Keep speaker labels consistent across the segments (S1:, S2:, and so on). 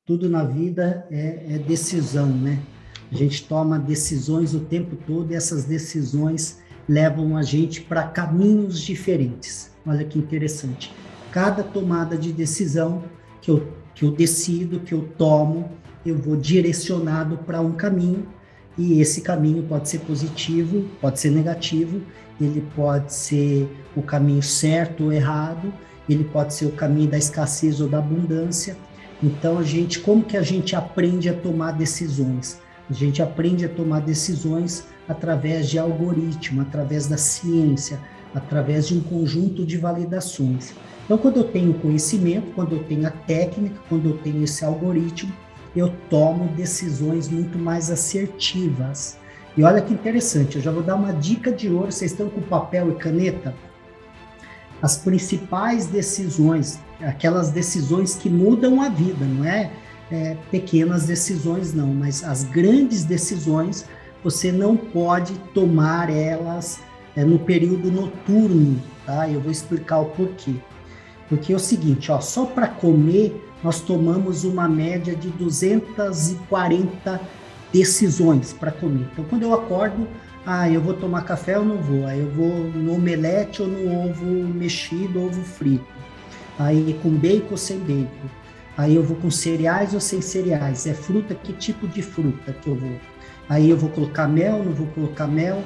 S1: Tudo na vida é decisão, né? A gente toma decisões o tempo todo e essas decisões levam a gente para caminhos diferentes. Olha que interessante. Cada tomada de decisão que eu decido, que eu tomo, eu vou direcionado para um caminho, e esse caminho pode ser positivo, pode ser negativo, ele pode ser o caminho certo ou errado, ele pode ser o caminho da escassez ou da abundância. Então, como que a gente aprende a tomar decisões? A gente aprende a tomar decisões através de algoritmo, através da ciência, através de um conjunto de validações. Então, quando eu tenho conhecimento, quando eu tenho a técnica, quando eu tenho esse algoritmo, eu tomo decisões muito mais assertivas. E olha que interessante, eu já vou dar uma dica de ouro. Vocês estão com papel e caneta? As principais decisões, aquelas decisões que mudam a vida, não é pequenas decisões não, mas as grandes decisões, você não pode tomar elas no período noturno, tá? Eu vou explicar o porquê. Porque é o seguinte, ó, só para comer, nós tomamos uma média de 240 decisões para comer. Então, quando eu acordo, eu vou tomar café ou não vou? Aí eu vou no omelete ou no ovo mexido, ovo frito. Aí com bacon ou sem bacon. Aí eu vou com cereais ou sem cereais. É fruta, que tipo de fruta que eu vou? Aí eu vou colocar mel, não vou colocar mel.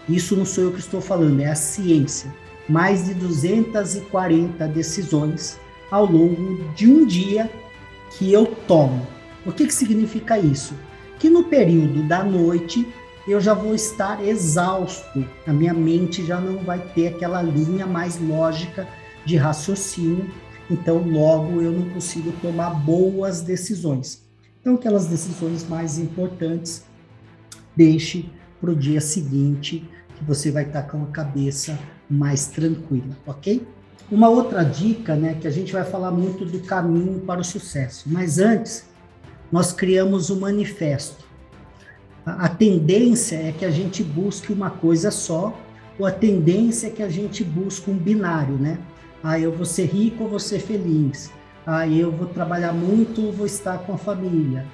S1: Isso não sou eu que estou falando, é a ciência. Mais de 240 decisões ao longo de um dia que eu tomo. O que significa isso? Que no período da noite eu já vou estar exausto, a minha mente já não vai ter aquela linha mais lógica de raciocínio, então logo eu não consigo tomar boas decisões. Então aquelas decisões mais importantes, deixe para o dia seguinte, que você vai estar com a cabeça mais tranquila, ok? Uma outra dica, né, que a gente vai falar muito do caminho para o sucesso, mas antes, nós criamos um manifesto. A tendência é que a gente busque uma coisa só, ou a tendência é que a gente busque um binário, né? Eu vou ser rico ou vou ser feliz. Eu vou trabalhar muito ou vou estar com a família.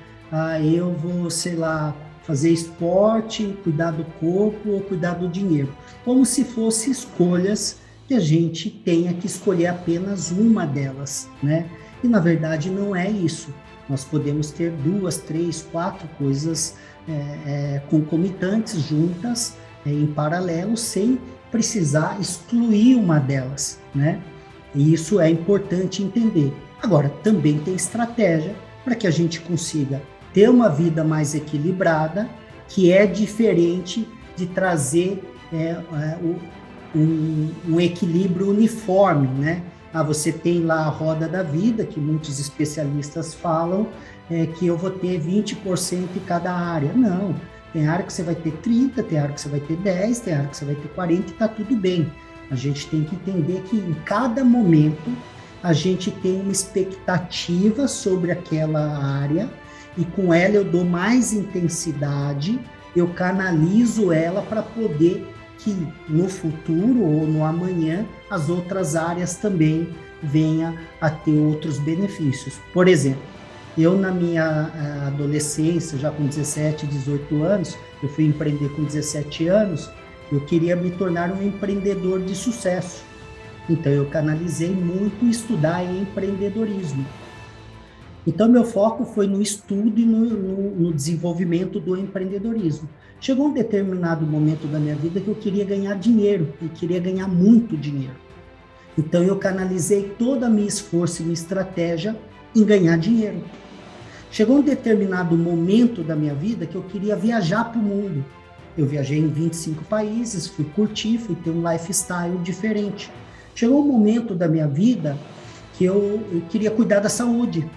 S1: Eu vou, sei lá, fazer esporte, cuidar do corpo ou cuidar do dinheiro. Como se fossem escolhas que a gente tenha que escolher apenas uma delas, né? E, na verdade, não é isso. Nós podemos ter 2, 3, 4 coisas concomitantes, juntas, em paralelo, sem precisar excluir uma delas, né? E isso é importante entender. Agora, também tem estratégia para que a gente consiga ter uma vida mais equilibrada, que é diferente de trazer um equilíbrio uniforme, né? Você tem lá a roda da vida, que muitos especialistas falam, que eu vou ter 20% em cada área. Não, tem área que você vai ter 30, tem área que você vai ter 10, tem área que você vai ter 40 e está tudo bem. A gente tem que entender que em cada momento a gente tem uma expectativa sobre aquela área e com ela eu dou mais intensidade, eu canalizo ela para poder que no futuro ou no amanhã as outras áreas também venham a ter outros benefícios. Por exemplo, eu na minha adolescência, já com 17, 18 anos, eu fui empreender com 17 anos, eu queria me tornar um empreendedor de sucesso. Então eu canalizei muito estudar em empreendedorismo. Então, meu foco foi no estudo e no desenvolvimento do empreendedorismo. Chegou um determinado momento da minha vida que eu queria ganhar dinheiro, e queria ganhar muito dinheiro. Então, eu canalizei todo o meu esforço e minha estratégia em ganhar dinheiro. Chegou um determinado momento da minha vida que eu queria viajar para o mundo. Eu viajei em 25 países, fui curtir, fui ter um lifestyle diferente. Chegou um momento da minha vida que eu queria cuidar da saúde.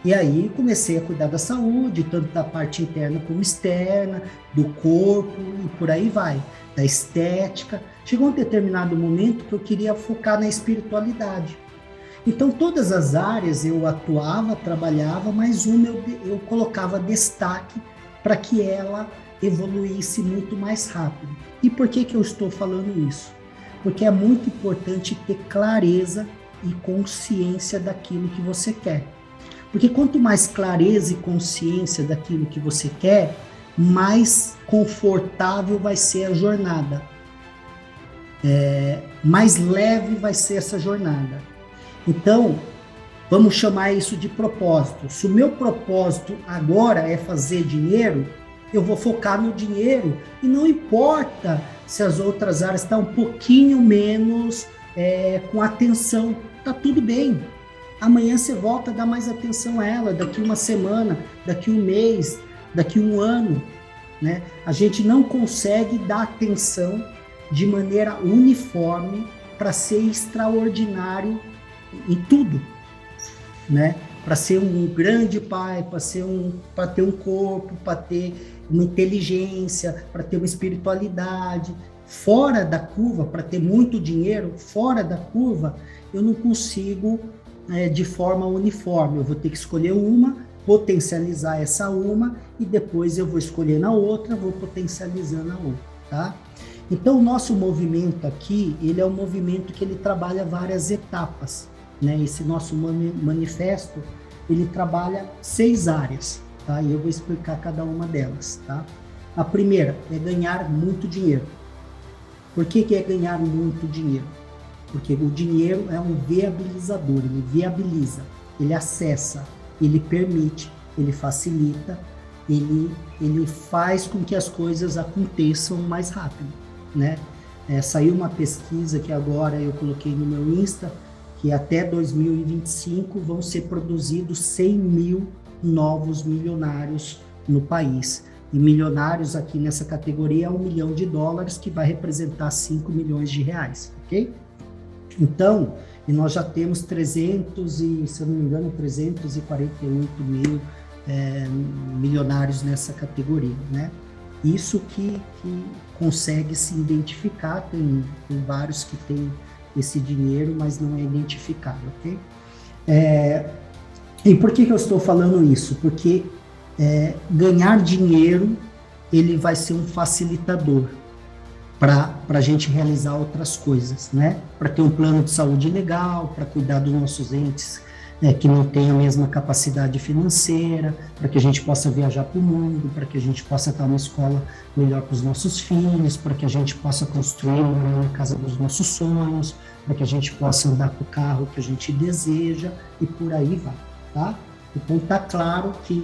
S1: E aí comecei a cuidar da saúde, tanto da parte interna como externa, do corpo e por aí vai, da estética. Chegou um determinado momento que eu queria focar na espiritualidade. Então, todas as áreas eu atuava, trabalhava, mas uma eu colocava destaque para que ela evoluísse muito mais rápido. E por que eu estou falando isso? Porque é muito importante ter clareza e consciência daquilo que você quer. Porque quanto mais clareza e consciência daquilo que você quer, mais confortável vai ser a jornada. Mais leve vai ser essa jornada. Então, vamos chamar isso de propósito. Se o meu propósito agora é fazer dinheiro, eu vou focar no dinheiro e não importa se as outras áreas estão um pouquinho menos com atenção, tá tudo bem. Amanhã você volta a dar mais atenção a ela, daqui uma semana, daqui um mês, daqui um ano, né? A gente não consegue dar atenção de maneira uniforme para ser extraordinário em tudo, né? Para ser um grande pai, para ter um corpo, para ter uma inteligência, para ter uma espiritualidade fora da curva, para ter muito dinheiro fora da curva, eu não consigo de forma uniforme. Eu vou ter que escolher uma, potencializar essa uma e depois eu vou escolher na outra, vou potencializando a outra, tá? Então o nosso movimento aqui, ele é um movimento que ele trabalha várias etapas, né? Esse nosso manifesto, ele trabalha 6 áreas, tá? E eu vou explicar cada uma delas, tá? A primeira é ganhar muito dinheiro. Por que é ganhar muito dinheiro? Porque o dinheiro é um viabilizador, ele viabiliza, ele acessa, ele permite, ele facilita, ele faz com que as coisas aconteçam mais rápido, né? Saiu uma pesquisa que agora eu coloquei no meu Insta, que até 2025 vão ser produzidos 100 mil novos milionários no país. E milionários aqui nessa categoria é $1 milhão, que vai representar 5 milhões de reais, ok? Então, e nós já temos 348 mil milionários nessa categoria, né? Isso que consegue se identificar, tem vários que têm esse dinheiro, mas não é identificado, ok? E por que eu estou falando isso? Porque ganhar dinheiro, ele vai ser um facilitador para a gente realizar outras coisas, né? Para ter um plano de saúde legal, para cuidar dos nossos entes que não têm a mesma capacidade financeira, para que a gente possa viajar para o mundo, para que a gente possa estar numa escola melhor para os nossos filhos, para que a gente possa construir uma casa dos nossos sonhos, para que a gente possa andar com o carro que a gente deseja e por aí vai, tá? Então está claro que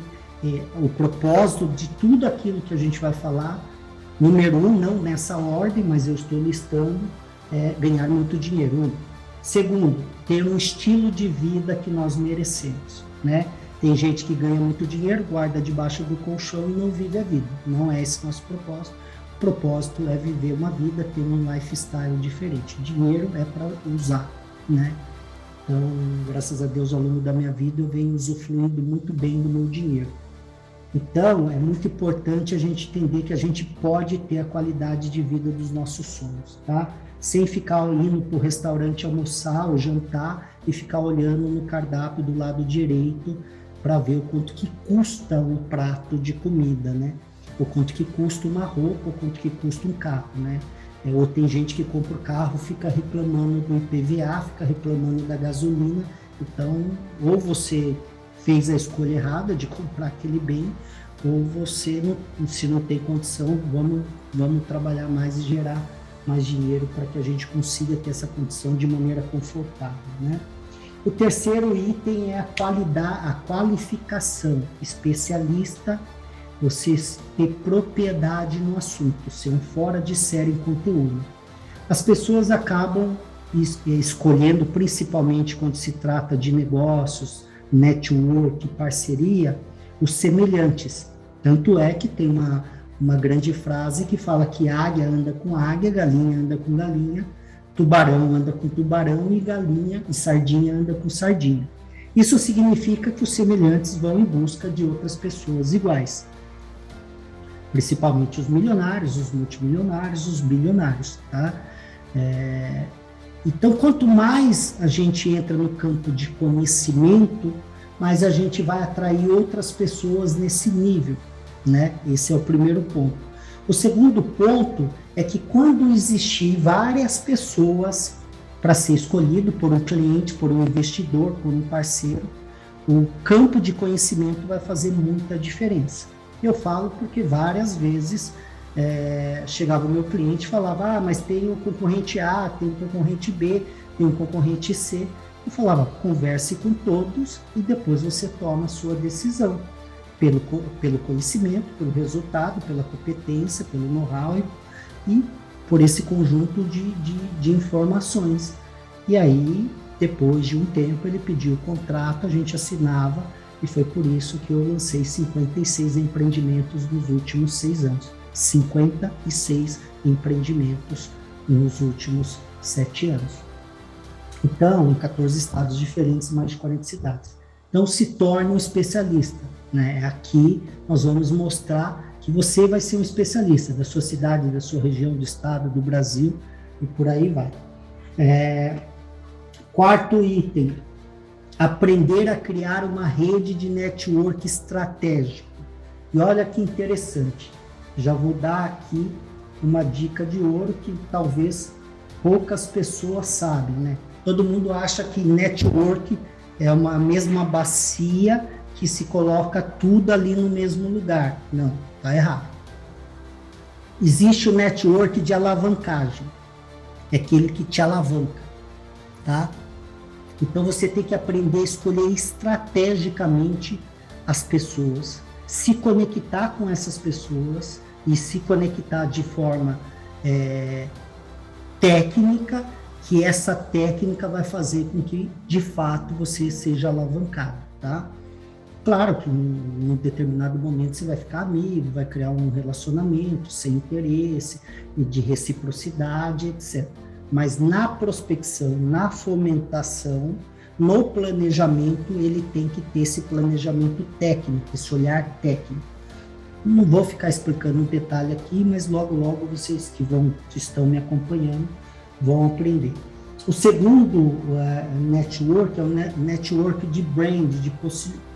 S1: o propósito de tudo aquilo que a gente vai falar, número 1, não nessa ordem, mas eu estou listando, ganhar muito dinheiro. Segundo, ter um estilo de vida que nós merecemos, né? Tem gente que ganha muito dinheiro, guarda debaixo do colchão e não vive a vida. Não é esse nosso propósito. O propósito é viver uma vida, ter um lifestyle diferente. Dinheiro é para usar, né? Então, graças a Deus, ao longo da minha vida, eu venho usufruindo muito bem do meu dinheiro. Então, é muito importante a gente entender que a gente pode ter a qualidade de vida dos nossos sonhos, tá? Sem ficar indo para o restaurante almoçar ou jantar e ficar olhando no cardápio do lado direito para ver o quanto que custa um prato de comida, né? O quanto que custa uma roupa, o quanto que custa um carro, né? Ou tem gente que compra o carro, fica reclamando do IPVA, fica reclamando da gasolina. Então, ou você fez a escolha errada de comprar aquele bem, ou você, se não tem condição, vamos trabalhar mais e gerar mais dinheiro para que a gente consiga ter essa condição de maneira confortável, né? O terceiro item é a qualificação, especialista, você ter propriedade no assunto, ser um fora de série em conteúdo. As pessoas acabam escolhendo, principalmente quando se trata de negócios, network, parceria, os semelhantes. Tanto é que tem uma grande frase que fala que águia anda com águia, galinha anda com galinha, tubarão anda com tubarão e galinha e sardinha anda com sardinha. Isso significa que os semelhantes vão em busca de outras pessoas iguais, principalmente os milionários, os multimilionários, os bilionários, tá? Então, quanto mais a gente entra no campo de conhecimento, mais a gente vai atrair outras pessoas nesse nível, né? Esse é o primeiro ponto. O segundo ponto é que quando existir várias pessoas para ser escolhido por um cliente, por um investidor, por um parceiro, o campo de conhecimento vai fazer muita diferença. Eu falo porque várias vezes chegava o meu cliente e falava, mas tem o concorrente A, tem o concorrente B, tem o concorrente C. Eu falava, converse com todos e depois você toma a sua decisão. Pelo conhecimento, pelo resultado, pela competência, pelo know-how e por esse conjunto de informações. E aí, depois de um tempo, ele pediu o contrato, a gente assinava, e foi por isso que eu lancei 56 empreendimentos nos últimos 6 anos. 56 empreendimentos nos últimos 7 anos. Então, em 14 estados diferentes, mais de 40 cidades. Então, se torne um especialista, né? Aqui nós vamos mostrar que você vai ser um especialista da sua cidade, da sua região, do estado, do Brasil, e por aí vai. Quarto item, aprender a criar uma rede de network estratégico. E olha que interessante, já vou dar aqui uma dica de ouro que talvez poucas pessoas sabem, né? Todo mundo acha que network é uma mesma bacia que se coloca tudo ali no mesmo lugar. Não, tá errado. Existe o network de alavancagem, é aquele que te alavanca, tá? Então você tem que aprender a escolher estrategicamente as pessoas, se conectar com essas pessoas e se conectar de forma técnica, que essa técnica vai fazer com que, de fato, você seja alavancado, tá? Claro que em um determinado momento você vai ficar amigo, vai criar um relacionamento sem interesse, e de reciprocidade, etc. Mas na prospecção, na fomentação, no planejamento, ele tem que ter esse planejamento técnico, esse olhar técnico. Não vou ficar explicando em detalhe aqui, mas logo, logo vocês que estão me acompanhando vão aprender. O segundo network é o network de brand, de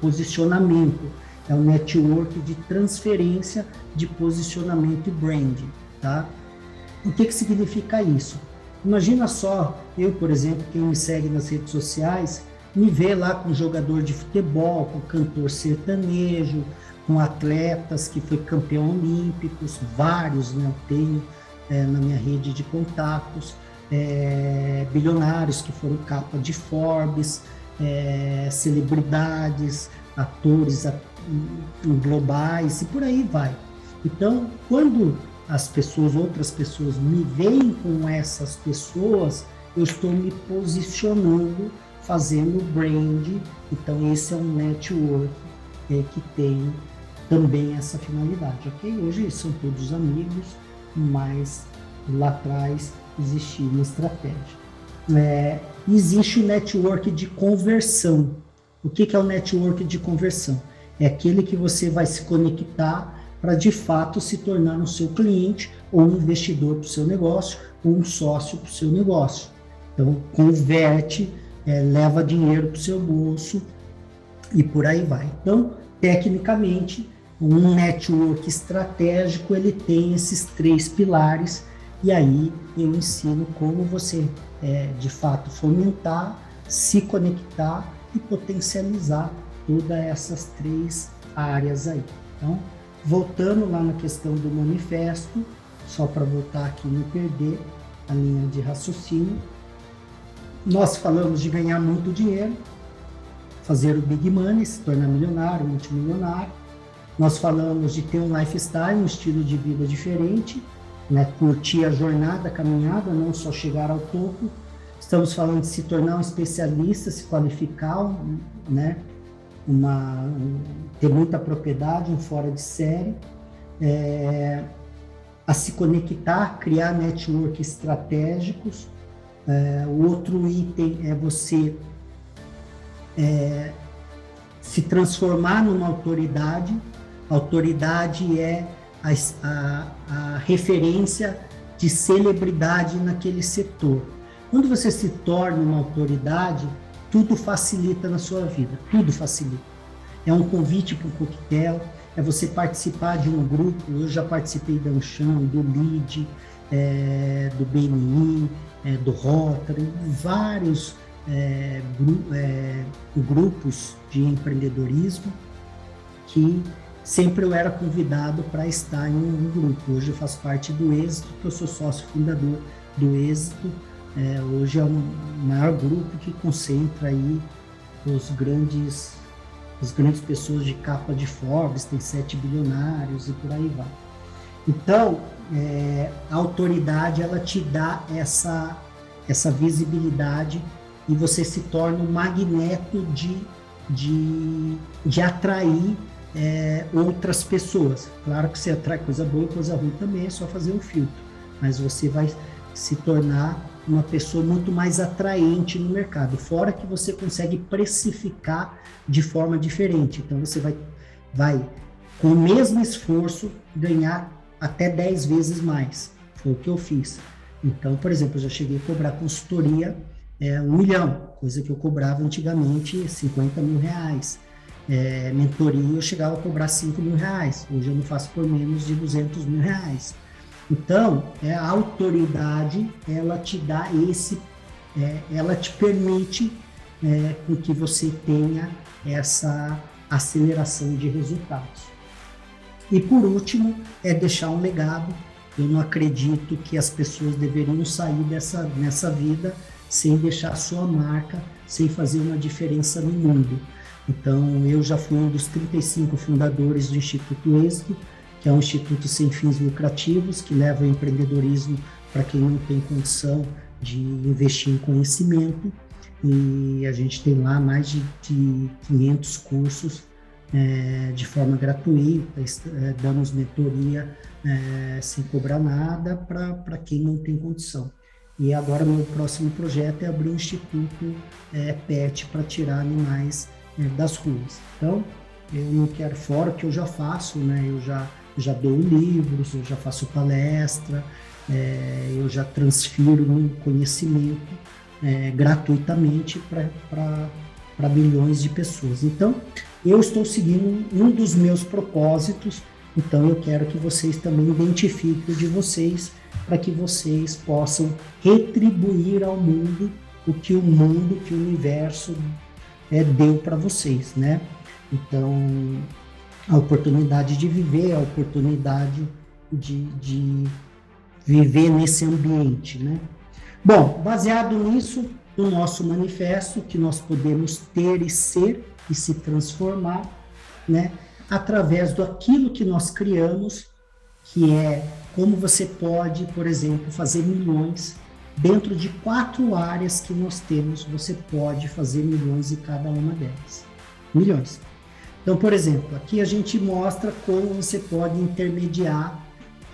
S1: posicionamento. É o network de transferência de posicionamento e brand, tá? O que significa isso? Imagina só, eu, por exemplo, quem me segue nas redes sociais, me vê lá com jogador de futebol, com cantor sertanejo, com atletas que foi campeão olímpicos, vários, né, eu tenho na minha rede de contatos, bilionários que foram capa de Forbes, celebridades, atores globais e por aí vai. Então, quando outras pessoas me veem com essas pessoas, eu estou me posicionando, fazendo brand. Então, esse é um network que tem também essa finalidade, ok? Hoje são todos amigos, mas lá atrás existia uma estratégia. Existe o network de conversão. O que é o network de conversão? É aquele que você vai se conectar para de fato se tornar um seu cliente ou um investidor para o seu negócio ou um sócio para o seu negócio. Então, converte, leva dinheiro para o seu bolso e por aí vai. Então, tecnicamente, um network estratégico, ele tem esses 3 pilares e aí eu ensino como você, de fato, fomentar, se conectar e potencializar todas essas 3 áreas aí. Então, voltando lá na questão do manifesto, só para voltar aqui e não perder a linha de raciocínio, nós falamos de ganhar muito dinheiro, fazer o big money, se tornar milionário, multimilionário. Nós falamos de ter um lifestyle, um estilo de vida diferente, né? Curtir a jornada, a caminhada, não só chegar ao topo. Estamos falando de se tornar um especialista, se qualificar, né? Ter muita propriedade, um fora de série, a se conectar, criar network estratégicos. O outro item é você se transformar numa autoridade. A autoridade é a referência de celebridade naquele setor. Quando você se torna uma autoridade, tudo facilita na sua vida, tudo facilita. É um convite para um coquetel, é você participar de um grupo. Eu já participei da Anshan, do LEAD, do BNI, do Rotary, vários grupos de empreendedorismo que sempre eu era convidado para estar em um grupo. Hoje eu faço parte do Êxito, que eu sou sócio fundador do Êxito. Hoje é o maior grupo que concentra aí as grandes pessoas de capa de Forbes, tem 7 bilionários e por aí vai. Então, a autoridade, ela te dá essa visibilidade e você se torna um magneto de atrair outras pessoas. Claro que você atrai coisa boa e coisa ruim também, é só fazer um filtro, mas você vai se tornar uma pessoa muito mais atraente no mercado, fora que você consegue precificar de forma diferente. Então, você vai com o mesmo esforço, ganhar até 10 vezes mais. Foi o que eu fiz. Então, por exemplo, eu já cheguei a cobrar consultoria 1 milhão, coisa que eu cobrava antigamente 50 mil reais. Mentoria eu chegava a cobrar 5 mil reais. Hoje eu não faço por menos de 200 mil reais. Então, a autoridade, ela te dá ela te permite com que você tenha essa aceleração de resultados. E por último, deixar um legado. Eu não acredito que as pessoas deveriam sair nessa vida sem deixar a sua marca, sem fazer uma diferença no mundo. Então, eu já fui um dos 35 fundadores do Instituto Êxito, que é um instituto sem fins lucrativos, que leva o empreendedorismo para quem não tem condição de investir em conhecimento. E a gente tem lá mais de 500 cursos de forma gratuita, damos mentoria sem cobrar nada para quem não tem condição. E agora meu próximo projeto é abrir um instituto PET para tirar animais das ruas. Então, eu não quero, fora que eu já faço, né? Eu já dou livros, eu já faço palestra, eu já transfiro um conhecimento gratuitamente para milhões de pessoas. Então, eu estou seguindo um dos meus propósitos, então eu quero que vocês também identifiquem o de vocês, para que vocês possam retribuir ao mundo o que o universo deu para vocês, né? Então, a oportunidade de viver, a oportunidade de viver nesse ambiente, né? Bom, baseado nisso, no nosso manifesto, que nós podemos ter e ser e se transformar, né? Através daquilo que nós criamos, que é como você pode, por exemplo, fazer milhões dentro de 4 áreas que nós temos, você pode fazer milhões em cada uma delas. Milhões. Então, por exemplo, aqui a gente mostra como você pode intermediar,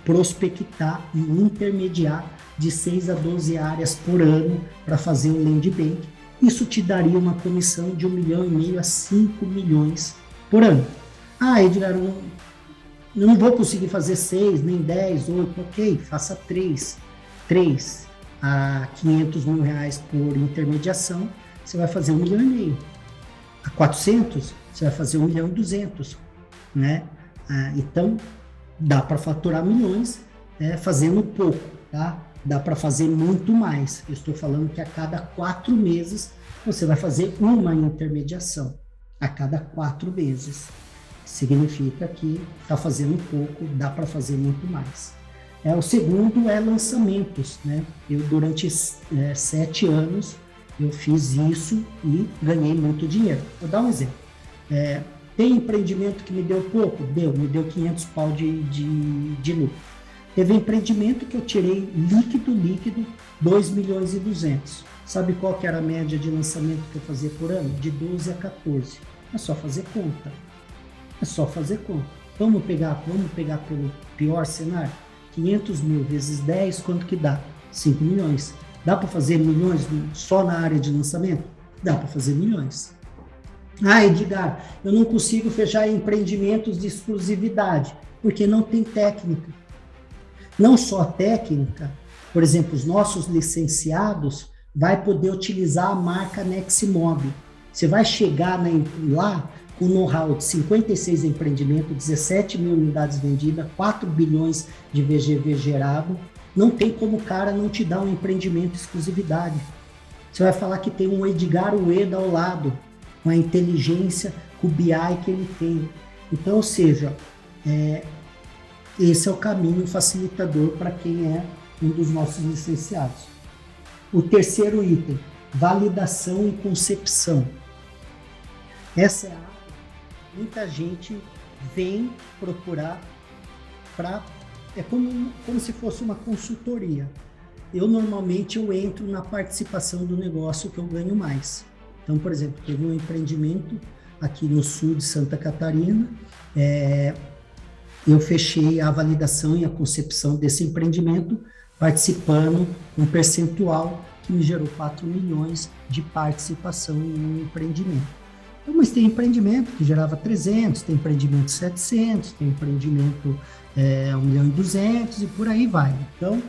S1: prospectar e intermediar de 6 a 12 áreas por ano para fazer um land bank. Isso te daria uma comissão de 1,5 milhão a 5 milhões por ano. Edgar, eu não vou conseguir fazer 6, nem 10, 8, ok, faça 3 a 500 mil reais por intermediação, você vai fazer 1,5 milhão. A 400, você vai fazer 1,2 milhão, né? Então, dá para faturar milhões fazendo pouco, tá? Dá para fazer muito mais. Eu estou falando que a cada 4 meses você vai fazer uma intermediação. A cada 4 meses. Significa que está fazendo pouco, dá para fazer muito mais. O segundo é lançamentos, né? Eu, durante 7 anos, eu fiz isso e ganhei muito dinheiro. Vou dar um exemplo. Tem empreendimento que me deu pouco? Me deu 500 pau de lucro. Teve empreendimento que eu tirei líquido, 2 milhões e 200. Sabe qual que era a média de lançamento que eu fazia por ano? De 12 a 14. É só fazer conta. Vamos pegar pelo pior cenário? 500 mil vezes 10, quanto que dá? 5 milhões. Dá para fazer milhões só na área de lançamento? Dá para fazer milhões. Edgar, eu não consigo fechar empreendimentos de exclusividade, porque não tem técnica. Não só a técnica, por exemplo, os nossos licenciados vai poder utilizar a marca Neximob. Você vai chegar lá com know-how de 56 empreendimentos, 17 mil unidades vendidas, 4 bilhões de VGV gerado. Não tem como o cara não te dar um empreendimento exclusividade. Você vai falar que tem um Edgar Ueda ao lado, com a inteligência, com o BI que ele tem. Então, ou seja, esse é o caminho facilitador para quem é um dos nossos licenciados. O terceiro item, validação e concepção. Essa é a área que muita gente vem procurar é como se fosse uma consultoria. Normalmente eu entro na participação do negócio que eu ganho mais. Então, por exemplo, teve um empreendimento aqui no sul de Santa Catarina, eu fechei a validação e a concepção desse empreendimento participando um percentual que me gerou 4 milhões de participação em um empreendimento. Então, mas tem empreendimento que gerava 300, tem empreendimento 700, tem empreendimento 1.200.000 e por aí vai. Então,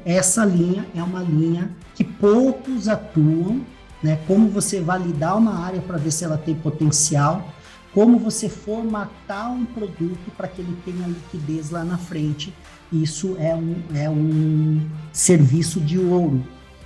S1: essa linha é uma linha que poucos atuam, né? Como você validar uma área para ver se ela tem potencial, como você formatar um produto para que ele tenha liquidez lá na frente. Isso é um serviço de ouro,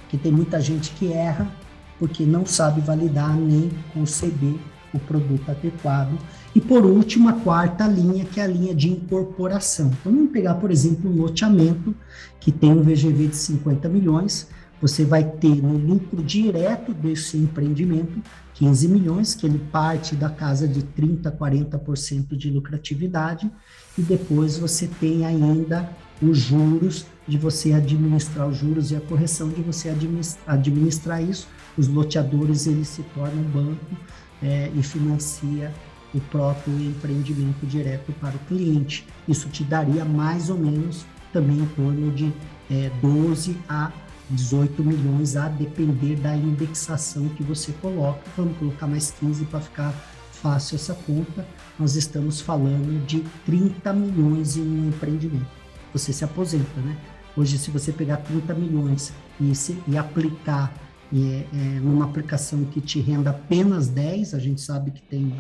S1: que tem muita gente que erra porque não sabe validar nem conceber o produto adequado. E por último, a quarta linha, que é a linha de incorporação. Então vamos pegar, por exemplo, um loteamento que tem um VGV de 50 milhões, você vai ter no lucro direto desse empreendimento 15 milhões, que ele parte da casa de 30%, 40% de lucratividade, e depois você tem ainda os juros, de você administrar os juros e a correção de você administrar isso. Os loteadores, eles se tornam banco e financia o próprio empreendimento direto para o cliente. Isso te daria mais ou menos também em torno de 12 a 18 milhões, a depender da indexação que você coloca. Vamos colocar mais 15 para ficar fácil essa conta. Nós estamos falando de 30 milhões em um empreendimento. Você se aposenta, né? Hoje, se você pegar 30 milhões e aplicar numa aplicação que te renda apenas 10, a gente sabe que tem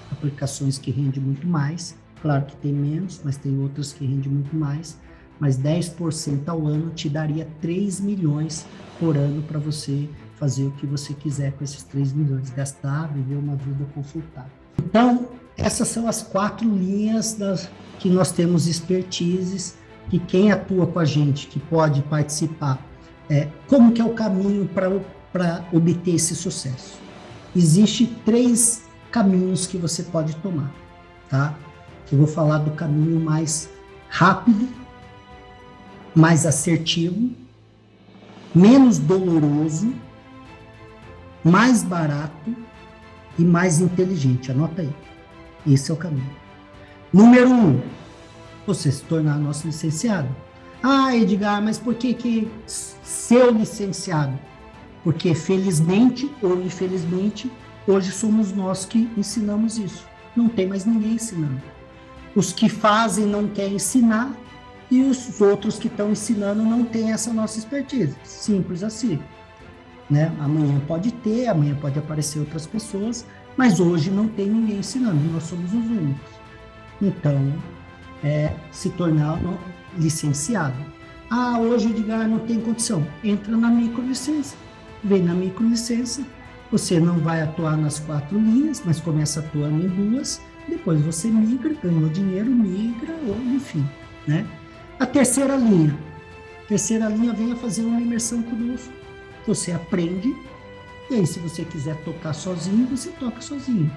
S1: aplicações que rendem muito mais, claro que tem menos, mas tem outras que rendem muito mais, mas 10% ao ano te daria 3 milhões por ano para você fazer o que você quiser com esses 3 milhões, gastar, viver uma vida confortável. Então, essas são as 4 linhas que nós temos expertises, que quem atua com a gente, que pode participar, como que é o caminho para obter esse sucesso? Existem 3 caminhos que você pode tomar, tá? Eu vou falar do caminho mais rápido, mais assertivo, menos doloroso, mais barato e mais inteligente. Anota aí. Esse é o caminho. Número 1, você se tornar nosso licenciado. Ah, Edgar, mas por que ser licenciado? Porque felizmente ou infelizmente, hoje somos nós que ensinamos isso. Não tem mais ninguém ensinando. Os que fazem não querem ensinar e os outros que estão ensinando não têm essa nossa expertise. Simples assim. Né? Amanhã pode ter, amanhã pode aparecer outras pessoas, mas hoje não tem ninguém ensinando, nós somos os únicos. Então, se tornar licenciado. Ah, hoje o Edgar não tem condição. Entra na microlicença. Vem na microlicença, você não vai atuar nas 4 linhas, mas começa atuando em 2, depois você migra, ganhou dinheiro, migra, ou enfim, né? A terceira linha venha fazer uma imersão conosco. Você aprende, e aí se você quiser tocar sozinho, você toca sozinho.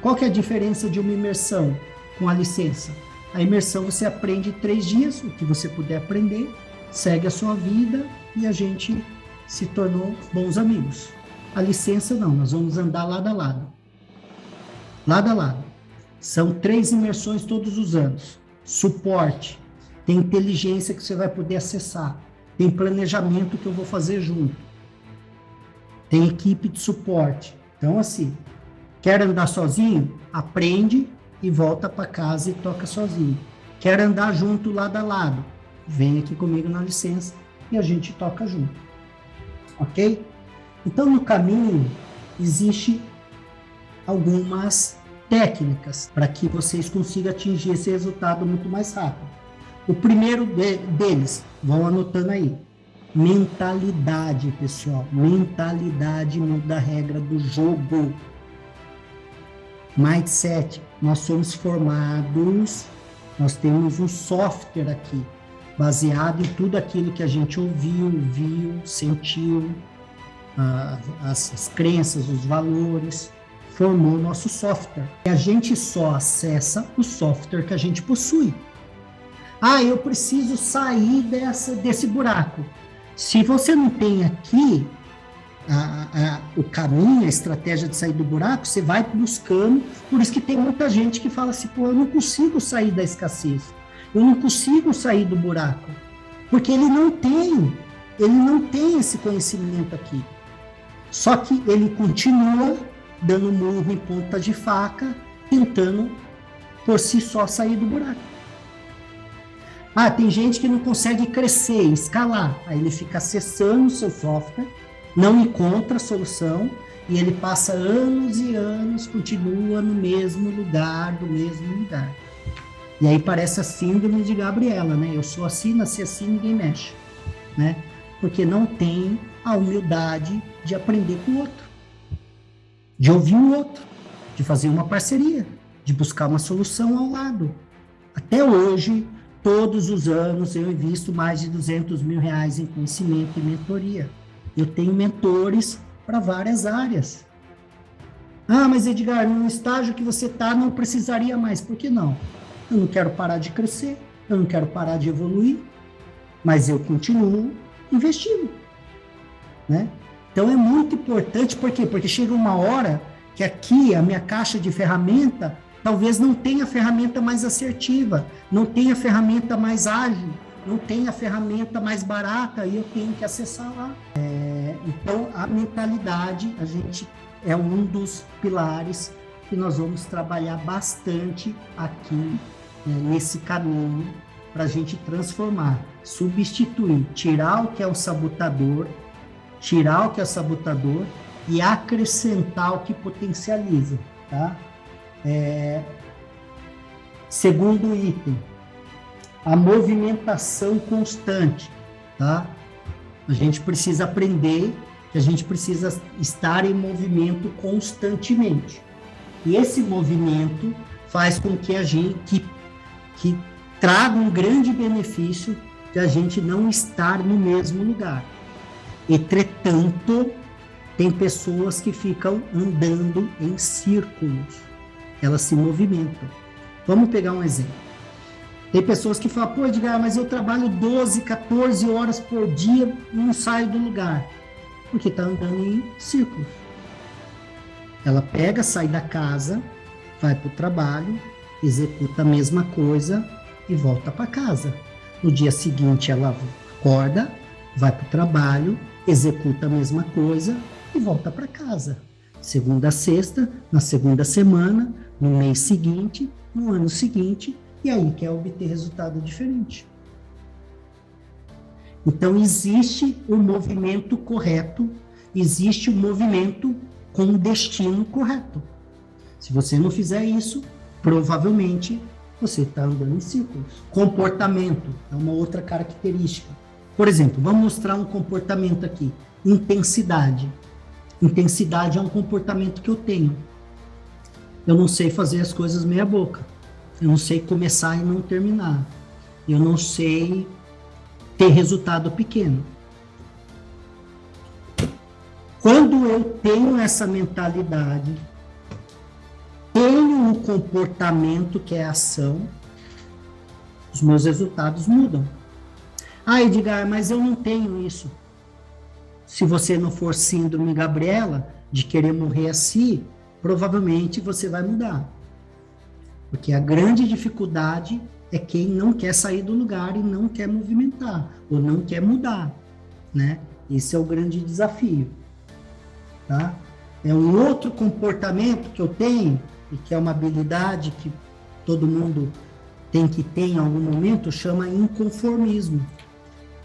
S1: Qual que é a diferença de uma imersão com a licença? A imersão você aprende 3 dias, o que você puder aprender, segue a sua vida e a gente se tornou bons amigos. A licença não, nós vamos andar lado a lado. Lado a lado. São 3 imersões todos os anos. Suporte, tem inteligência que você vai poder acessar, tem planejamento que eu vou fazer junto, tem equipe de suporte. Então, assim, quer andar sozinho? Aprende e volta para casa e toca sozinho. Quer andar junto, lado a lado? Vem aqui comigo na licença e a gente toca junto. Ok? Então, no caminho, existe algumas técnicas para que vocês consigam atingir esse resultado muito mais rápido. O primeiro deles, vão anotando aí, Mentalidade, pessoal. Mentalidade muda a regra do jogo. Mindset. Nós somos formados, nós temos um software aqui, baseado em tudo aquilo que a gente ouviu, viu, sentiu, as crenças, os valores, formou o nosso software. E a gente só acessa o software que a gente possui. Eu preciso sair desse buraco. Se você não tem aqui o caminho, a estratégia de sair do buraco, você vai buscando. Por isso que tem muita gente que fala assim, eu não consigo sair da escassez, eu não consigo sair do buraco, porque ele não tem esse conhecimento aqui. Só que ele continua dando murro em ponta de faca, tentando por si só sair do buraco. Tem gente que não consegue crescer, escalar. Aí ele fica acessando o seu software, não encontra a solução, e ele passa anos e anos, continua no mesmo lugar, do mesmo lugar. E aí parece a síndrome de Gabriela, né? Eu sou assim, nasci assim, ninguém mexe, né? Porque não tem a humildade de aprender com o outro, de ouvir o outro, de fazer uma parceria, de buscar uma solução ao lado. Até hoje, todos os anos, eu invisto mais de R$200 mil em conhecimento e mentoria. Eu tenho mentores para várias áreas. Mas Edgar, no estágio que você está, não precisaria mais. Por que não? Eu não quero parar de crescer, eu não quero parar de evoluir, mas eu continuo investindo, né? Então é muito importante, por quê? Porque chega uma hora que aqui a minha caixa de ferramenta talvez não tenha a ferramenta mais assertiva, não tenha a ferramenta mais ágil, não tenha a ferramenta mais barata, e eu tenho que acessar lá. Então, a mentalidade, a gente é um dos pilares que nós vamos trabalhar bastante aqui, nesse caminho, para a gente transformar, substituir, tirar o que é o sabotador e acrescentar o que potencializa, tá? Segundo item, a movimentação constante, tá? A gente precisa aprender que a gente precisa estar em movimento constantemente. E esse movimento faz com que a gente que traga um grande benefício de a gente não estar no mesmo lugar. Entretanto, tem pessoas que ficam andando em círculos. Elas se movimentam. Vamos pegar um exemplo. Tem pessoas que falam, Edgar, mas eu trabalho 12, 14 horas por dia e não saio do lugar. Porque está andando em círculos. Ela pega, sai da casa, vai para o trabalho, executa a mesma coisa e volta para casa. No dia seguinte, ela acorda, vai para o trabalho, executa a mesma coisa e volta para casa. Segunda a sexta, na segunda semana, no mês seguinte, no ano seguinte, e aí quer obter resultado diferente. Então, existe o movimento correto, existe o movimento com o destino correto. Se você não fizer isso, provavelmente você está andando em círculos. Comportamento é uma outra característica. Por exemplo, vamos mostrar um comportamento aqui. Intensidade. Intensidade é um comportamento que eu tenho. Eu não sei fazer as coisas meia boca. Eu não sei começar e não terminar. Eu não sei ter resultado pequeno. Quando eu tenho essa mentalidade, tenho um comportamento que é ação, os meus resultados mudam. Edgar, mas eu não tenho isso. Se você não for síndrome Gabriela, de querer morrer assim, provavelmente você vai mudar. Porque a grande dificuldade é quem não quer sair do lugar e não quer movimentar, ou não quer mudar, né? Esse é o grande desafio, tá? É um outro comportamento que eu tenho, e que é uma habilidade que todo mundo tem que ter em algum momento, chama inconformismo.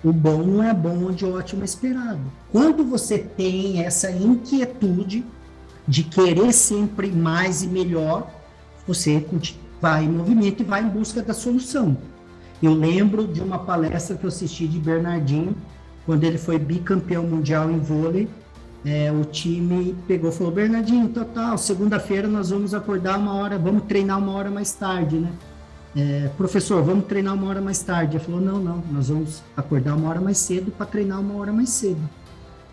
S1: O bom não é bom, onde o ótimo é esperado. Quando você tem essa inquietude de querer sempre mais e melhor, você vai em movimento e vai em busca da solução. Eu lembro de uma palestra que eu assisti de Bernardinho, quando ele foi bicampeão mundial em vôlei, o time pegou e falou: Bernardinho, total, segunda-feira nós vamos acordar vamos treinar 1 hora mais tarde, né? Professor, vamos treinar 1 hora mais tarde. Ele falou: não, nós vamos acordar 1 hora mais cedo para treinar 1 hora mais cedo.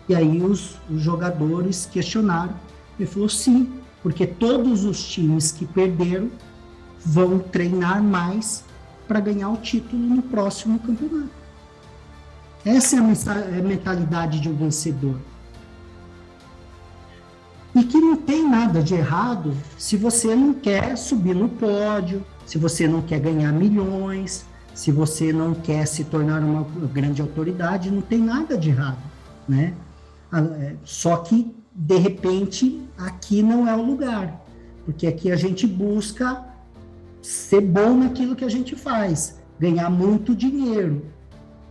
S1: E aí os jogadores questionaram. Ele falou: sim, porque todos os times que perderam vão treinar mais para ganhar o título no próximo campeonato. Essa é a mentalidade de um vencedor. E que não tem nada de errado se você não quer subir no pódio, se você não quer ganhar milhões, se você não quer se tornar uma grande autoridade, não tem nada de errado, né? Só que, de repente, aqui não é o lugar, porque aqui a gente busca ser bom naquilo que a gente faz, ganhar muito dinheiro,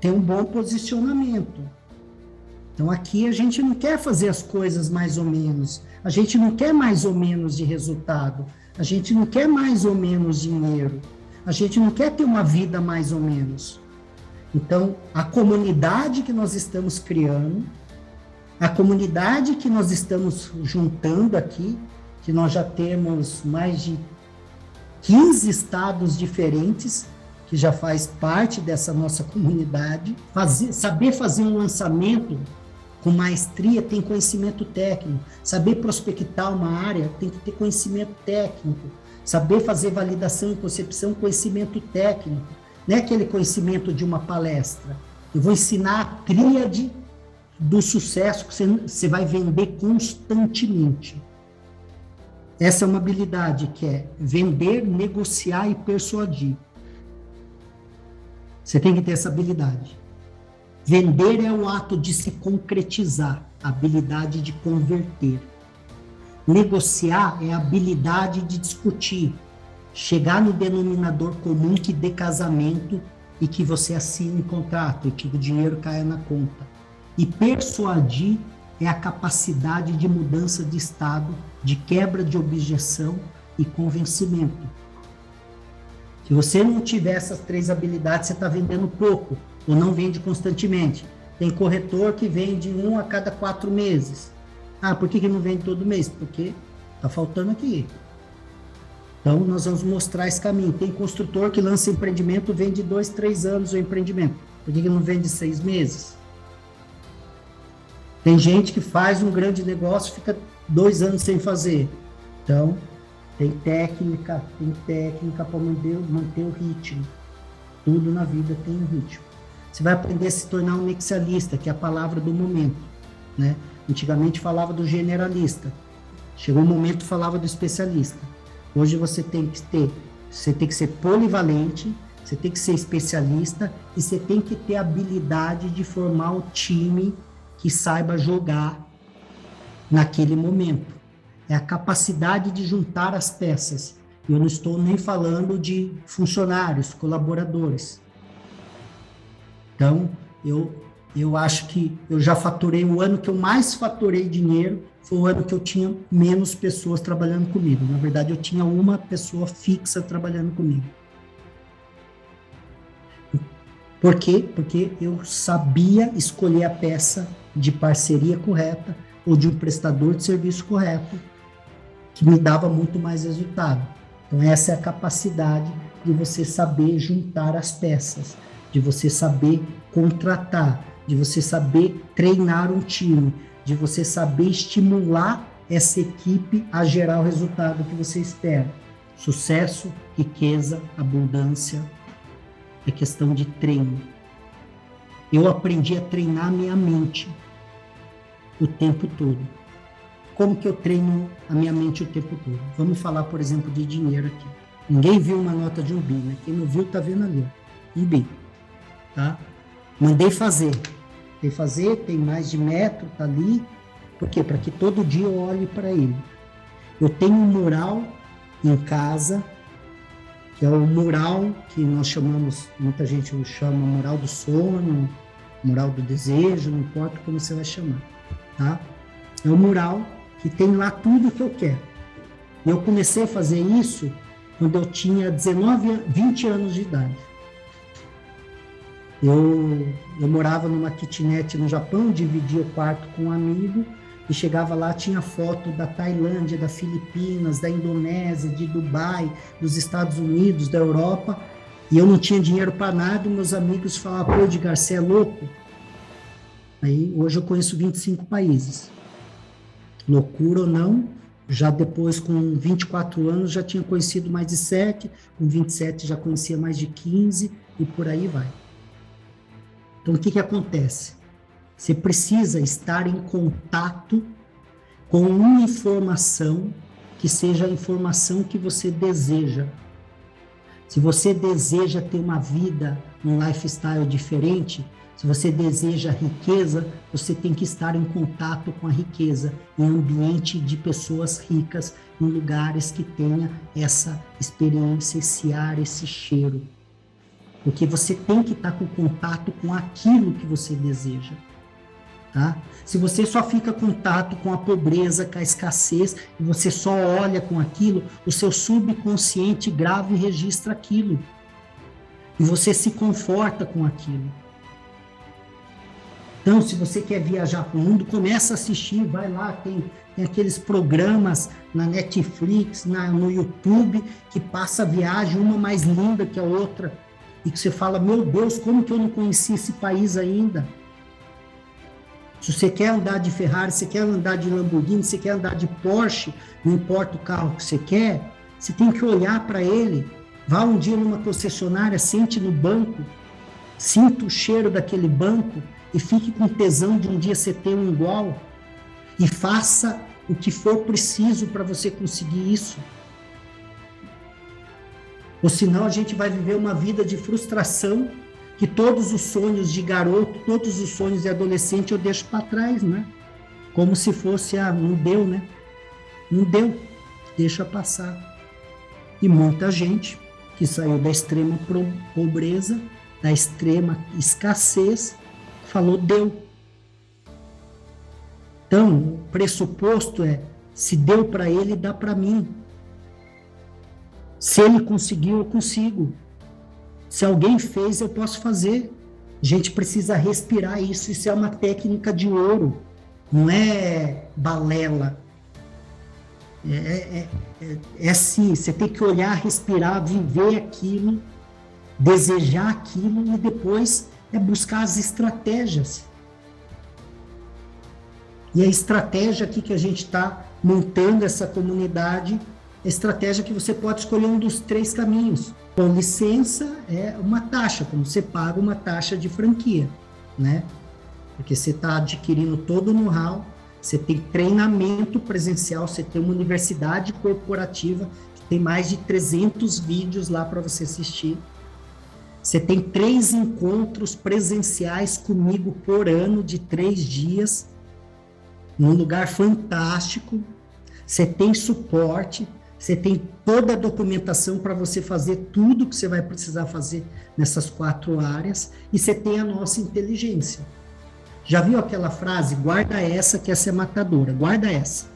S1: ter um bom posicionamento. Então, aqui a gente não quer fazer as coisas mais ou menos, a gente não quer mais ou menos de resultado, a gente não quer mais ou menos dinheiro, a gente não quer ter uma vida mais ou menos. Então, a comunidade que nós estamos criando, a comunidade que nós estamos juntando aqui, que nós já temos mais de 15 estados diferentes, que já faz parte dessa nossa comunidade, saber fazer um lançamento com maestria tem conhecimento técnico, saber prospectar uma área tem que ter conhecimento técnico, saber fazer validação e concepção, conhecimento técnico, não é aquele conhecimento de uma palestra. Eu vou ensinar a tríade do sucesso que você vai vender constantemente. Essa é uma habilidade que é vender, negociar e persuadir. Você tem que ter essa habilidade. Vender é o ato de se concretizar, a habilidade de converter. Negociar é a habilidade de discutir, chegar no denominador comum que dê casamento e que você assine contrato e que o dinheiro caia na conta. E persuadir é a capacidade de mudança de estado, de quebra de objeção e convencimento. Se você não tiver essas 3 habilidades, você está vendendo pouco ou não vende constantemente. Tem corretor que vende 1 a cada 4 meses. Por que não vende todo mês? Porque está faltando aqui. Então, nós vamos mostrar esse caminho. Tem construtor que lança empreendimento, vende 2, 3 anos o empreendimento. Por que não vende 6 meses? Tem gente que faz um grande negócio, fica 2 anos sem fazer. Então, tem técnica para manter o ritmo. Tudo na vida tem um ritmo. Você vai aprender a se tornar um nexialista, que é a palavra do momento, né? Antigamente falava do generalista. Chegou um momento falava do especialista. Hoje você tem que ser polivalente, você tem que ser especialista e você tem que ter a habilidade de formar um time que saiba jogar naquele momento. É a capacidade de juntar as peças. Eu não estou nem falando de funcionários, colaboradores. Então, eu acho que eu já faturei, o ano que eu mais faturei dinheiro foi o ano que eu tinha menos pessoas trabalhando comigo. Na verdade, eu tinha uma pessoa fixa trabalhando comigo. Por quê? Porque eu sabia escolher a peça de parceria correta ou de um prestador de serviço correto, que me dava muito mais resultado. Então, essa é a capacidade de você saber juntar as peças, de você saber contratar, de você saber treinar um time, de você saber estimular essa equipe a gerar o resultado que você espera. Sucesso, riqueza, abundância, é questão de treino. Eu aprendi a treinar minha mente o tempo todo. Como que eu treino a minha mente o tempo todo? Vamos falar, por exemplo, de dinheiro aqui. Ninguém viu uma nota de 1 bi, né? Quem não viu tá vendo ali, ó. 1 bi, tá? Mandei fazer. Tem mais de metro, tá ali. Por quê? Para que todo dia eu olhe para ele. Eu tenho um mural em casa, que é o mural que nós chamamos, muita gente chama mural do sono, mural do desejo, não importa como você vai chamar, tá? É um mural que tem lá tudo que eu quero. Eu comecei a fazer isso quando eu tinha 20 anos de idade. Eu morava numa kitnet no Japão, dividia o quarto com um amigo, e chegava lá, tinha foto da Tailândia, da Filipinas, da Indonésia, de Dubai, dos Estados Unidos, da Europa, e eu não tinha dinheiro para nada, e meus amigos falavam, pô, Edgar, você é louco? Aí, hoje eu conheço 25 países. Loucura ou não, já depois, com 24 anos, já tinha conhecido mais de 7, com 27 já conhecia mais de 15, e por aí vai. Então, o que acontece? Você precisa estar em contato com uma informação que seja a informação que você deseja. Se você deseja ter uma vida, um lifestyle diferente, se você deseja riqueza, você tem que estar em contato com a riqueza, em ambiente de pessoas ricas, em lugares que tenha essa experiência, esse ar, esse cheiro. Porque você tem que estar com contato com aquilo que você deseja. Tá? Se você só fica em contato com a pobreza, com a escassez, e você só olha com aquilo, o seu subconsciente grava e registra aquilo. E você se conforta com aquilo. Então, se você quer viajar para o mundo, começa a assistir, vai lá, tem aqueles programas na Netflix, no YouTube, que passa a viagem, uma mais linda que a outra, e que você fala, meu Deus, como que eu não conheci esse país ainda? Se você quer andar de Ferrari, você quer andar de Lamborghini, você quer andar de Porsche, não importa o carro que você quer, você tem que olhar para ele. Vá um dia numa concessionária, sente no banco, sinta o cheiro daquele banco e fique com tesão de um dia você ter um igual. E faça o que for preciso para você conseguir isso. Ou senão a gente vai viver uma vida de frustração, que todos os sonhos de garoto, todos os sonhos de adolescente eu deixo para trás, né? Como se fosse, não deu, né? Não deu, deixa passar. E muita gente que saiu da extrema pobreza, da extrema escassez, falou, deu. Então, o pressuposto é, se deu para ele, dá para mim. Se ele conseguiu, eu consigo. Se alguém fez, eu posso fazer. A gente precisa respirar isso. Isso é uma técnica de ouro. Não é balela. É assim, você tem que olhar, respirar, viver aquilo, desejar aquilo e depois buscar as estratégias. E a estratégia aqui que a gente está montando essa comunidade, a estratégia que você pode escolher um dos 3 caminhos. Com licença, é uma taxa, como você paga uma taxa de franquia, né? Porque você está adquirindo todo o know-how, você tem treinamento presencial, você tem uma universidade corporativa que tem mais de 300 vídeos lá para você assistir. Você tem 3 encontros presenciais comigo por ano, de 3 dias, num lugar fantástico. Você tem suporte, você tem toda a documentação para você fazer tudo que você vai precisar fazer nessas 4 áreas, e você tem a nossa inteligência. Já viu aquela frase, guarda essa que essa é matadora, guarda essa.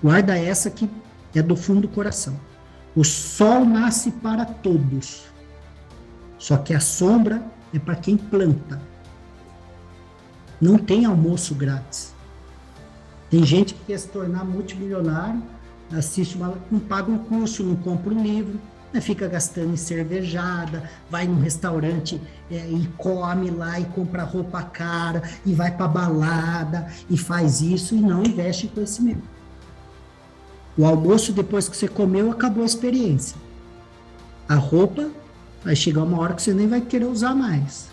S1: Guarda essa que é do fundo do coração. O sol nasce para todos, só que a sombra é para quem planta. Não tem almoço grátis. Tem gente que quer se tornar multimilionário, assiste não paga um curso, não compra um livro, fica gastando em cervejada, vai num restaurante e come lá e compra roupa cara, e vai para balada e faz isso e não investe em conhecimento. O almoço, depois que você comeu, acabou a experiência. A roupa vai chegar uma hora que você nem vai querer usar mais.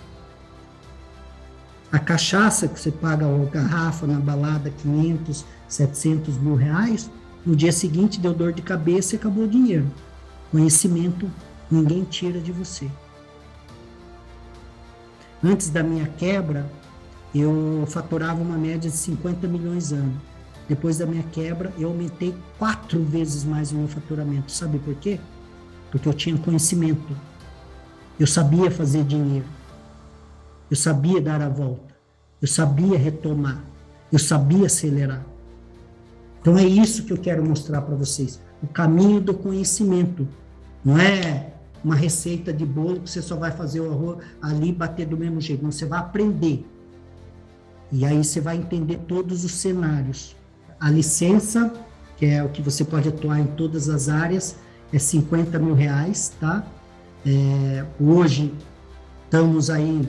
S1: A cachaça que você paga a garrafa na balada, 500, 700 mil reais, no dia seguinte deu dor de cabeça e acabou o dinheiro. Conhecimento ninguém tira de você. Antes da minha quebra, eu faturava uma média de 50 milhões ano. Depois da minha quebra, eu aumentei 4 vezes mais o meu faturamento. Sabe por quê? Porque eu tinha conhecimento. Eu sabia fazer dinheiro. Eu sabia dar a volta. Eu sabia retomar. Eu sabia acelerar. Então é isso que eu quero mostrar para vocês. O caminho do conhecimento. Não é uma receita de bolo que você só vai fazer o arroz ali e bater do mesmo jeito. Não, você vai aprender. E aí você vai entender todos os cenários. A licença, que é o que você pode atuar em todas as áreas, é R$50 mil, tá? Hoje estamos aí,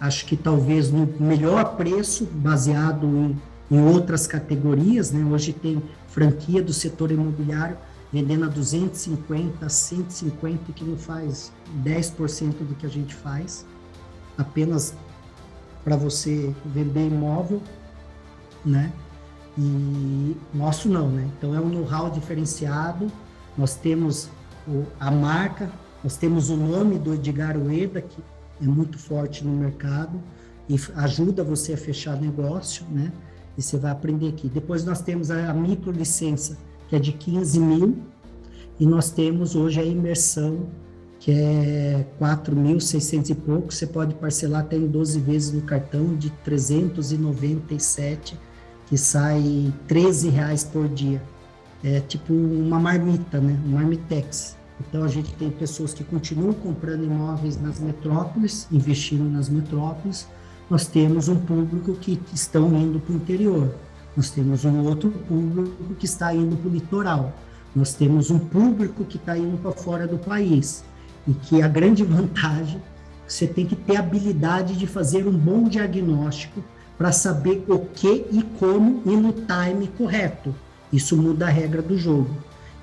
S1: acho que talvez no melhor preço, baseado em outras categorias, né? Hoje tem franquia do setor imobiliário vendendo a 250, 150, que não faz 10% do que a gente faz, apenas para você vender imóvel, né? E nosso não, né? Então é um know-how diferenciado, nós temos a marca, nós temos o nome do Edgar Ueda, que é muito forte no mercado e ajuda você a fechar negócio, né? E você vai aprender aqui. Depois nós temos a micro licença, que é de 15 mil, e nós temos hoje a imersão, que é 4.600 e pouco, você pode parcelar até em 12 vezes no cartão de 397, que sai R$13 por dia. É tipo uma marmita, né? Um marmitex. Então a gente tem pessoas que continuam comprando imóveis nas metrópoles, investindo nas metrópoles. Nós temos um público que estão indo para o interior. Nós temos um outro público que está indo para o litoral. Nós temos um público que está indo para fora do país. E que a grande vantagem, você tem que ter habilidade de fazer um bom diagnóstico para saber o que e como e no time correto. Isso muda a regra do jogo.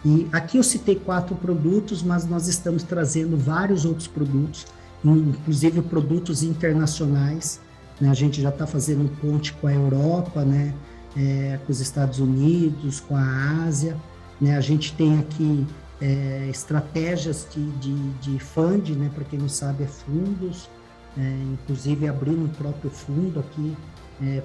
S1: E aqui eu citei 4 produtos, mas nós estamos trazendo vários outros produtos, inclusive produtos internacionais, né? A gente já está fazendo ponte com a Europa, né? Com os Estados Unidos, com a Ásia, né? A gente tem aqui estratégias de fund, né? Para quem não sabe, é fundos, inclusive abrindo um próprio fundo aqui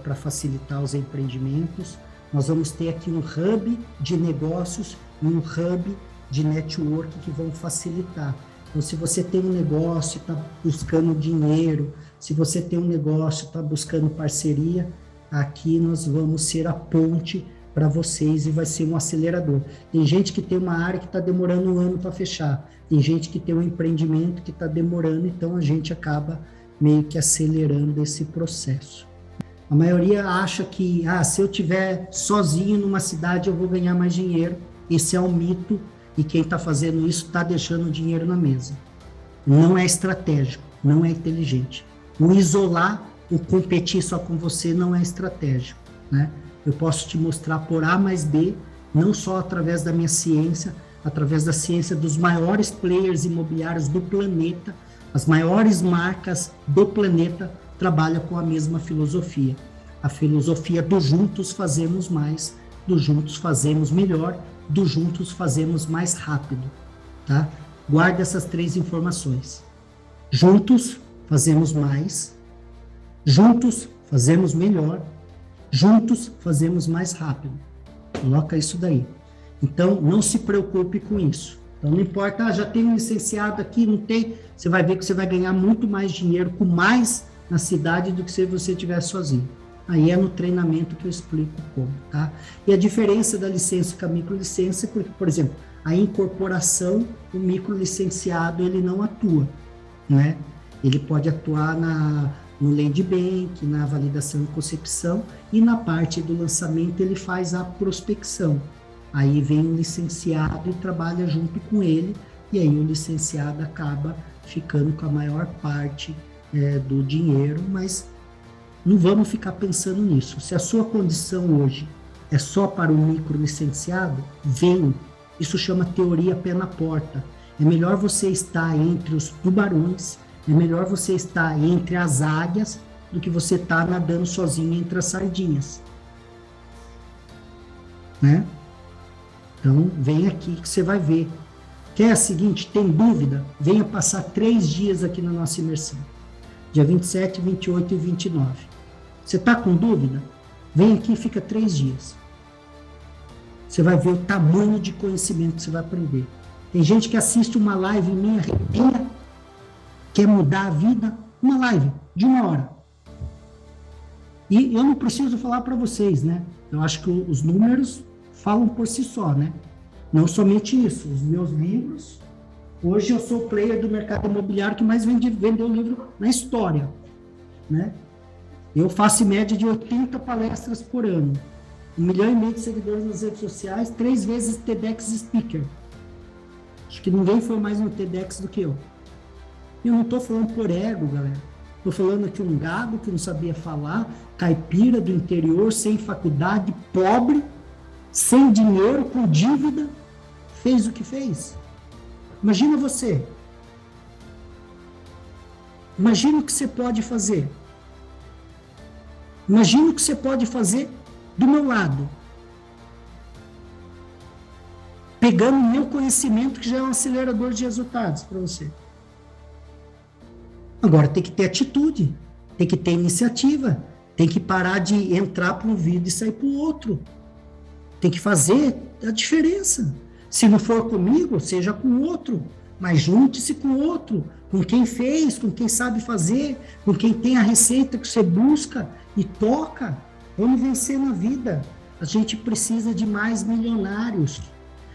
S1: para facilitar os empreendimentos. Nós vamos ter aqui um hub de negócios e um hub de network que vão facilitar. Então, se você tem um negócio e está buscando dinheiro, se você tem um negócio e está buscando parceria, aqui nós vamos ser a ponte para vocês e vai ser um acelerador. Tem gente que tem uma área que está demorando um ano para fechar, tem gente que tem um empreendimento que está demorando, então a gente acaba meio que acelerando esse processo. A maioria acha que, se eu estiver sozinho numa cidade, eu vou ganhar mais dinheiro. Esse é um mito, e quem está fazendo isso está deixando o dinheiro na mesa. Não é estratégico, não é inteligente. O isolar, o competir só com você não é estratégico, né? Eu posso te mostrar por A mais B, não só através da minha ciência, através da ciência dos maiores players imobiliários do planeta, as maiores marcas do planeta trabalham com a mesma filosofia. A filosofia do juntos fazemos mais, do juntos fazemos melhor, do juntos fazemos mais rápido, tá? Guarda essas 3 informações. Juntos fazemos mais, juntos fazemos melhor, juntos fazemos mais rápido. Coloca isso daí. Então, não se preocupe com isso. Então, não importa, já tem um licenciado aqui, não tem, você vai ver que você vai ganhar muito mais dinheiro com mais na cidade do que se você estiver sozinho. Aí é no treinamento que eu explico como, tá? E a diferença da licença com a microlicença é porque, por exemplo, a incorporação, o microlicenciado, ele não atua, né? Ele pode atuar no land bank, na validação e concepção, e na parte do lançamento ele faz a prospecção. Aí vem o licenciado e trabalha junto com ele, e aí o licenciado acaba ficando com a maior parte do dinheiro, mas não vamos ficar pensando nisso. Se a sua condição hoje é só para o micro licenciado, vem. Isso chama teoria pé na porta. É melhor você estar entre os tubarões, é melhor você estar entre as águias do que você estar nadando sozinho entre as sardinhas, né? Então, vem aqui que você vai ver. Quer a seguinte, tem dúvida? Venha passar 3 dias aqui na nossa imersão. Dia 27, 28 e 29. Você está com dúvida? Vem aqui e fica 3 dias. Você vai ver o tamanho de conhecimento que você vai aprender. Tem gente que assiste uma live minha, quer mudar a vida, uma live de 1 hora. E eu não preciso falar para vocês, né? Eu acho que os números falam por si só, né? Não somente isso, os meus livros, Hoje eu sou o player do mercado imobiliário que mais vendeu livro na história, né? Eu faço em média de 80 palestras por ano. 1,5 milhão de seguidores nas redes sociais, 3 vezes TEDx Speaker. Acho que ninguém foi mais no TEDx do que eu. E eu não estou falando por ego, galera. Estou falando que um gado que não sabia falar, caipira do interior, sem faculdade, pobre, sem dinheiro, com dívida, fez o que fez. Imagina você. Imagina o que você pode fazer. Imagina o que você pode fazer do meu lado. Pegando o meu conhecimento, que já é um acelerador de resultados para você. Agora tem que ter atitude, tem que ter iniciativa, tem que parar de entrar para um vídeo e sair para o outro. Tem que fazer a diferença. Se não for comigo, seja com o outro, mas junte-se com o outro, com quem fez, com quem sabe fazer, com quem tem a receita que você busca e toca. Vamos vencer na vida. A gente precisa de mais milionários.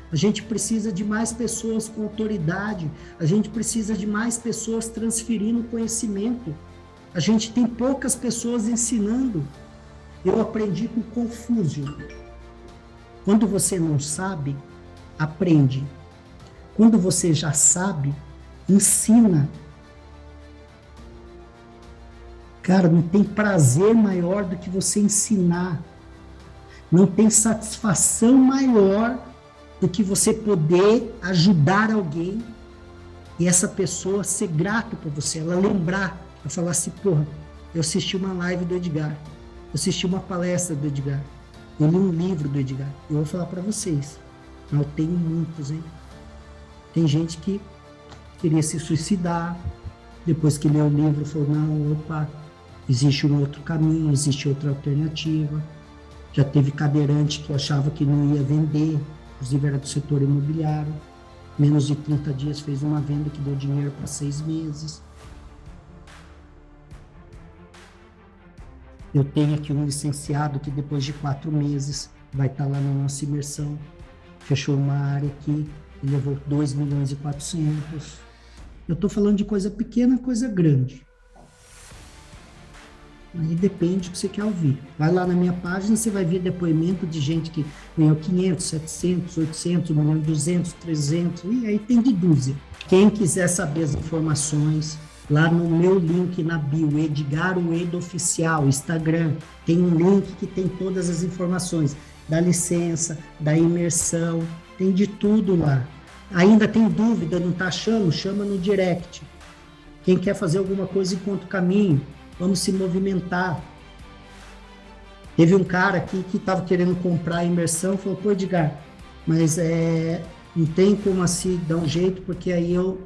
S1: A gente precisa de mais pessoas com autoridade. A gente precisa de mais pessoas transferindo conhecimento. A gente tem poucas pessoas ensinando. Eu aprendi com Confúcio. Quando você não sabe, aprende. Quando você já sabe, ensina. Cara, não tem prazer maior do que você ensinar. Não tem satisfação maior do que você poder ajudar alguém e essa pessoa ser grata por você, ela lembrar, ela falar assim, porra, eu assisti uma live do Edgar, eu assisti uma palestra do Edgar, eu li um livro do Edgar. Eu vou falar para vocês, eu tenho muitos, hein? Tem gente que queria se suicidar, depois que leu o livro falou, não, opa, existe um outro caminho, existe outra alternativa. Já teve cadeirante que achava que não ia vender, inclusive era do setor imobiliário, menos de 30 dias fez uma venda que deu dinheiro para 6 meses. Eu tenho aqui um licenciado que depois de 4 meses vai estar lá na nossa imersão, fechou uma área aqui, ele levou 2,4 milhões. Eu estou falando de coisa pequena, coisa grande. Aí depende do que você quer ouvir. Vai lá na minha página, você vai ver depoimento de gente que ganhou 500, 700, 800, 1 milhão, 200, 300, e aí tem de dúzia. Quem quiser saber as informações, lá no meu link na bio, Edgar Ueda Oficial, Instagram, tem um link que tem todas as informações, da licença, da imersão, tem de tudo lá. Ainda tem dúvida, não está achando? Chama no direct. Quem quer fazer alguma coisa encontra o caminho. Vamos se movimentar. Teve um cara aqui que estava querendo comprar a imersão, falou, pô, Edgar, mas não tem como assim dar um jeito, porque aí eu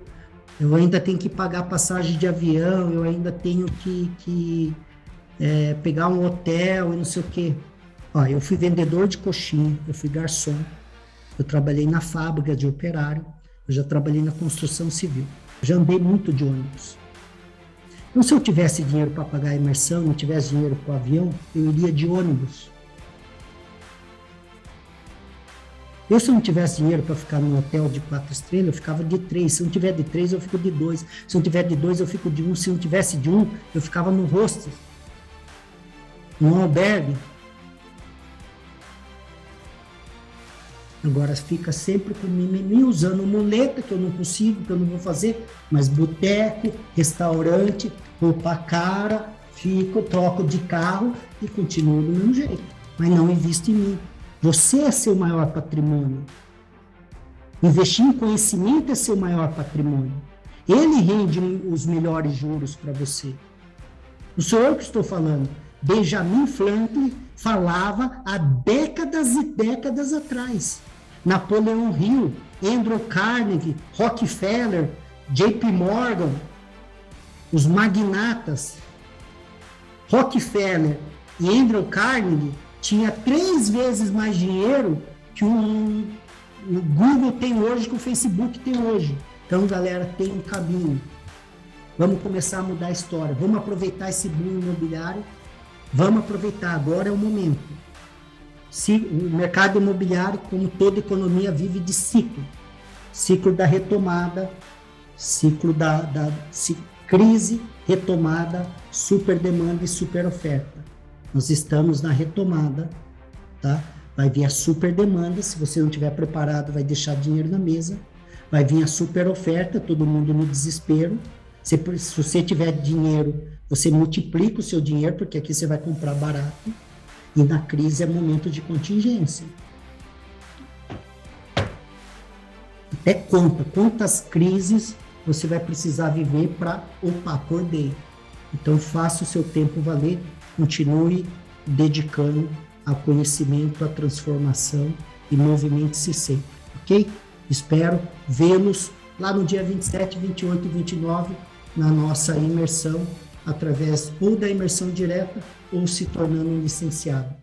S1: ainda tenho que pagar passagem de avião, eu ainda tenho que pegar um hotel e não sei o quê. Ó, eu fui vendedor de coxinha, eu fui garçom, eu trabalhei na fábrica de operário, eu já trabalhei na construção civil, já andei muito de ônibus. Então, se eu tivesse dinheiro para pagar a imersão, não tivesse dinheiro para o avião, eu iria de ônibus. Se eu não tivesse dinheiro para ficar num hotel de 4 estrelas, eu ficava de 3. Se eu não tiver de 3, eu fico de 2. Se eu não tiver de 2, eu fico de 1. Se eu não tivesse de 1, eu ficava no hostel, num albergue. Agora fica sempre com mimimi, usando muleta, que eu não consigo, que eu não vou fazer, mas boteco, restaurante, roupa cara, troco de carro e continuo do mesmo jeito. Mas não invisto em mim. Você é seu maior patrimônio. Investir em conhecimento é seu maior patrimônio. Ele rende os melhores juros para você. Não sou eu que estou falando. Benjamin Franklin falava há décadas e décadas atrás. Napoleão Hill, Andrew Carnegie, Rockefeller, JP Morgan, os magnatas. Rockefeller e Andrew Carnegie tinha 3 vezes mais dinheiro que o Google tem hoje, que o Facebook tem hoje. Então, galera, tem um caminho. Vamos começar a mudar a história. Vamos aproveitar esse boom imobiliário. Vamos aproveitar. Agora é o momento. Se o mercado imobiliário, como toda economia, vive de ciclo. ciclo da retomada, ciclo crise, retomada, super demanda e super oferta. Nós estamos na retomada, tá? Vai vir a super demanda, se você não estiver preparado, vai deixar dinheiro na mesa. Vai vir a super oferta, todo mundo no desespero. Se você tiver dinheiro, você multiplica o seu dinheiro, porque aqui você vai comprar barato. E na crise é momento de contingência. Até quantas crises você vai precisar viver para, opa, acordei. Então faça o seu tempo valer, continue dedicando ao conhecimento, à transformação e movimente-se sempre, ok? Espero vê-los lá no dia 27, 28 e 29 na nossa imersão, através ou da imersão direta ou se tornando um licenciado.